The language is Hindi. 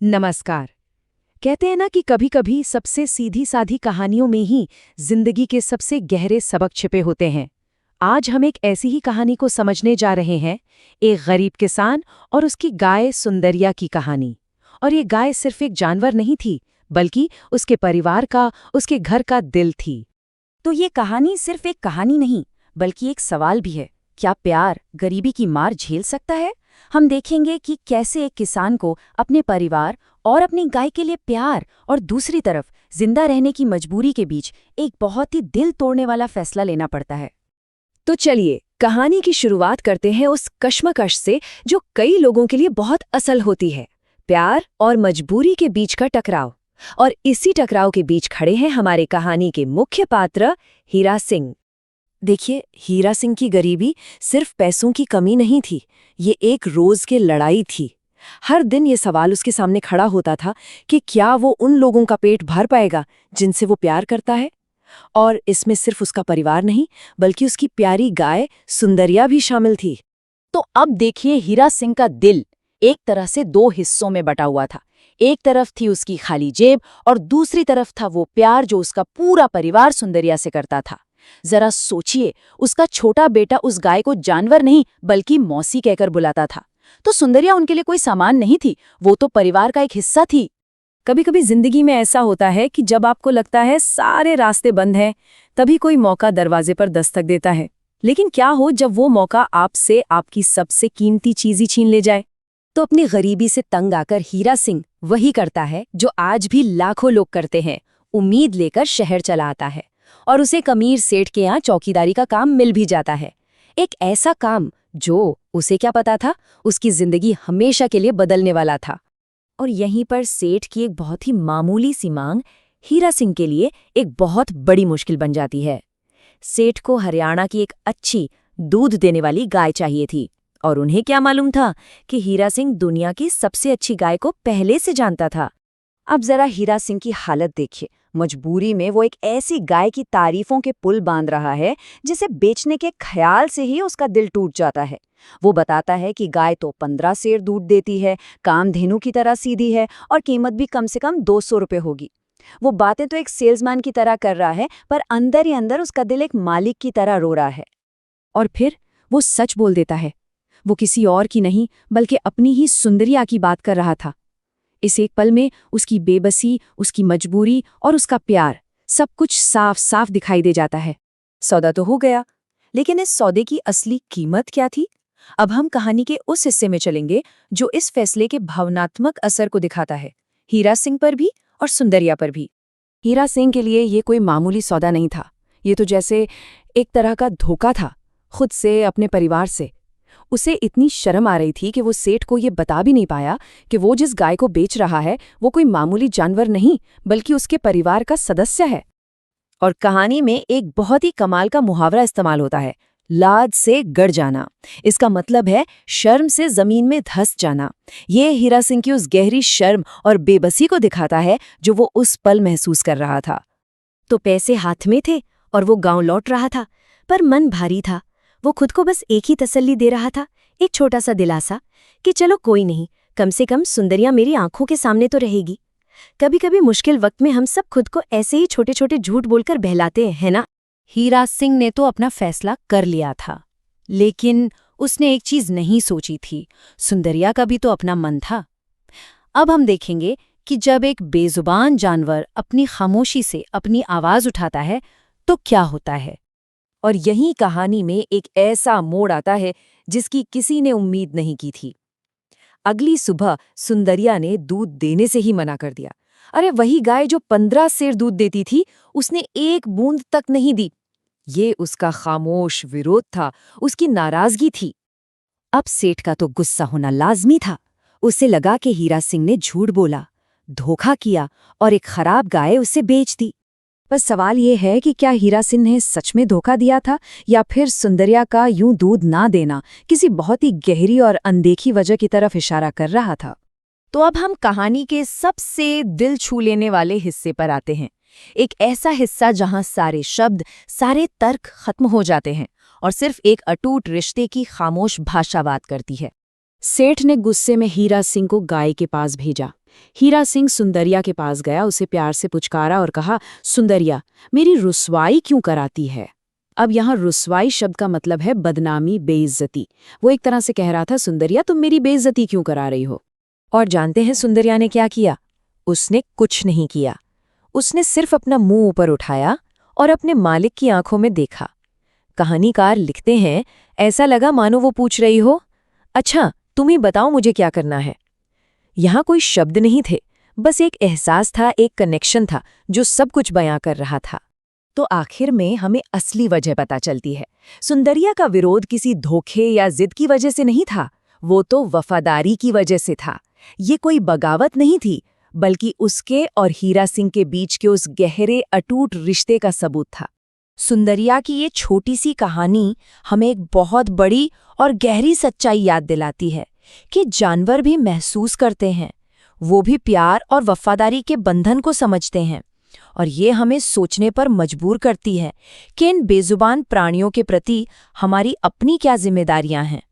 नमस्कार। कहते हैं ना कि कभी-कभी सबसे सीधी-सादी कहानियों में ही जिंदगी के सबसे गहरे सबक छिपे होते हैं। आज हम एक ऐसी ही कहानी को समझने जा रहे हैं, एक गरीब किसान और उसकी गाय सुंदरिया की कहानी। और ये गाय सिर्फ एक जानवर नहीं थी, बल्कि उसके परिवार का, उसके घर का दिल थी। तो ये कहानी सिर्फ एक कहानी नहीं, बल्कि एक सवाल भी है। क्या प्यार गरीबी की मार झेल सकता है? हम देखेंगे कि कैसे एक किसान को अपने परिवार और अपनी गाय के लिए प्यार और दूसरी तरफ जिंदा रहने की मजबूरी के बीच एक बहुत ही दिल तोड़ने वाला फैसला लेना पड़ता है। तो चलिए कहानी की शुरुआत करते हैं उस कश्मकश से जो कई लोगों के लिए बहुत असल होती है, प्यार और मजबूरी के बीच का टकराव। और इसी टकराव के बीच खड़े हैं हमारे कहानी के मुख्य पात्र हीरा सिंह। देखिए, हीरा सिंह की गरीबी सिर्फ पैसों की कमी नहीं थी, ये एक रोज की लड़ाई थी। हर दिन ये सवाल उसके सामने खड़ा होता था कि क्या वो उन लोगों का पेट भर पाएगा जिनसे वो प्यार करता है। और इसमें सिर्फ उसका परिवार नहीं, बल्कि उसकी प्यारी गाय सुंदरिया भी शामिल थी। तो अब देखिए, हीरा सिंह का दिल एक तरह से दो हिस्सों में बटा हुआ था। एक तरफ थी उसकी खाली जेब और दूसरी तरफ था वो प्यार जो उसका पूरा परिवार सुंदरिया से करता था। जरा सोचिए, उसका छोटा बेटा उस गाय को जानवर नहीं बल्कि मौसी कहकर बुलाता था। तो सुंदरिया उनके लिए कोई सामान नहीं थी, वो तो परिवार का एक हिस्सा थी। कभी कभी जिंदगी में ऐसा होता है कि जब आपको लगता है सारे रास्ते बंद हैं, तभी कोई मौका दरवाजे पर दस्तक देता है। लेकिन क्या हो जब वो मौका आपसे आपकी सबसे कीमती चीज ही छीन ले जाए? तो अपनी गरीबी से तंग आकर हीरा सिंह वही करता है जो आज भी लाखों लोग करते हैं, उम्मीद लेकर शहर चला आता है। और उसे एक अमीर सेठ के यहाँ चौकीदारी का काम मिल भी जाता है। एक ऐसा काम जो, उसे क्या पता था, उसकी जिंदगी हमेशा के लिए बदलने वाला था। और यहीं पर सेठ की एक बहुत ही मामूली सी मांग हीरा सिंह के लिए एक बहुत बड़ी मुश्किल बन जाती है। सेठ को हरियाणा की एक अच्छी दूध देने वाली गाय चाहिए थी, और उन्हें क्या मालूम था कि हीरा सिंह दुनिया की सबसे अच्छी गाय को पहले से जानता था। अब जरा हीरा सिंह की हालत देखिए। मजबूरी में वो एक ऐसी गाय की तारीफों के पुल बांध रहा है जिसे बेचने के ख्याल से ही उसका दिल टूट जाता है। वो बताता है कि गाय तो 15 सेर दूध देती है, कामधेनु की तरह सीधी है और कीमत भी कम से कम 200 रुपये होगी। वो बातें तो एक सेल्समैन की तरह कर रहा है, पर अंदर ही अंदर उसका दिल एक मालिक की तरह रो रहा है। और फिर वो सच बोल देता है। वो किसी और की नहीं बल्कि अपनी ही सुंदरिया की बात कर रहा था। इस एक पल में उसकी बेबसी, उसकी मजबूरी और उसका प्यार सब कुछ साफ साफ दिखाई दे जाता है। सौदा तो हो गया, लेकिन इस सौदे की असली कीमत क्या थी? अब हम कहानी के उस हिस्से में चलेंगे जो इस फैसले के भावनात्मक असर को दिखाता है, हीरा सिंह पर भी और सुंदरिया पर भी। हीरा सिंह के लिए ये कोई मामूली सौदा नहीं था। ये तो जैसे एक तरह का धोखा था, खुद से, अपने परिवार से। उसे इतनी शर्म आ रही थी कि वो सेठ को ये बता भी नहीं पाया कि वो जिस गाय को बेच रहा है वो कोई मामूली जानवर नहीं बल्कि उसके परिवार का सदस्य है। और कहानी में एक बहुत ही कमाल का मुहावरा इस्तेमाल होता है, लाज से गड़ जाना। इसका मतलब है शर्म से जमीन में धंस जाना। ये हीरा सिंह की उस गहरी शर्म और बेबसी को दिखाता है जो वो उस पल महसूस कर रहा था। तो पैसे हाथ में थे और वो गांव लौट रहा था, पर मन भारी था। वो खुद को बस एक ही तसल्ली दे रहा था, एक छोटा सा दिलासा कि चलो कोई नहीं, कम से कम सुंदरिया मेरी आंखों के सामने तो रहेगी। कभी कभी मुश्किल वक्त में हम सब खुद को ऐसे ही छोटे छोटे झूठ बोलकर बहलाते हैं, है ना? हीरा सिंह ने तो अपना फैसला कर लिया था, लेकिन उसने एक चीज नहीं सोची थी, सुंदरिया का भी तो अपना मन था। अब हम देखेंगे कि जब एक बेजुबान जानवर अपनी खामोशी से अपनी आवाज उठाता है तो क्या होता है। और यही कहानी में एक ऐसा मोड़ आता है जिसकी किसी ने उम्मीद नहीं की थी। अगली सुबह सुंदरिया ने दूध देने से ही मना कर दिया। अरे वही गाय जो 15 सेर दूध देती थी, उसने एक बूंद तक नहीं दी। ये उसका खामोश विरोध था, उसकी नाराजगी थी। अब सेठ का तो गुस्सा होना लाजमी था। उसे लगा कि हीरा सिंह ने झूठ बोला, धोखा किया और एक खराब गाय उसे बेच दी। बस सवाल ये है कि क्या हीरा सिंह ने सच में धोखा दिया था, या फिर सुंदरिया का यूं दूध ना देना किसी बहुत ही गहरी और अनदेखी वजह की तरफ इशारा कर रहा था। तो अब हम कहानी के सबसे दिल छू लेने वाले हिस्से पर आते हैं, एक ऐसा हिस्सा जहां सारे शब्द, सारे तर्क खत्म हो जाते हैं और सिर्फ एक अटूट रिश्ते की खामोश भाषा बात करती है। सेठ ने गुस्से में हीरा सिंह को गाय के पास भेजा। हीरा सिंह सुंदरिया के पास गया, उसे प्यार से पुचकारा और कहा, सुंदरिया, मेरी रुसवाई क्यों कराती है? अब यहाँ रुसवाई शब्द का मतलब है बदनामी, बेइज्जती। वो एक तरह से कह रहा था, सुंदरिया तुम मेरी बेइज्जती क्यों करा रही हो? और जानते हैं सुंदरिया ने क्या किया? उसने कुछ नहीं किया। उसने सिर्फ अपना मुंह ऊपर उठाया और अपने मालिक की आंखों में देखा। कहानीकार लिखते हैं, ऐसा लगा मानो वो पूछ रही हो, अच्छा तुम ही बताओ मुझे क्या करना है। यहाँ कोई शब्द नहीं थे, बस एक एहसास था, एक कनेक्शन था जो सब कुछ बयां कर रहा था। तो आखिर में हमें असली वजह पता चलती है। सुंदरिया का विरोध किसी धोखे या जिद की वजह से नहीं था, वो तो वफादारी की वजह से था। ये कोई बगावत नहीं थी, बल्कि उसके और हीरा सिंह के बीच के उस गहरे अटूट रिश्ते का सबूत था। सुंदरिया की ये छोटी सी कहानी हमें एक बहुत बड़ी और गहरी सच्चाई याद दिलाती है कि जानवर भी महसूस करते हैं, वो भी प्यार और वफादारी के बंधन को समझते हैं। और ये हमें सोचने पर मजबूर करती है कि इन बेजुबान प्राणियों के प्रति हमारी अपनी क्या जिम्मेदारियां हैं।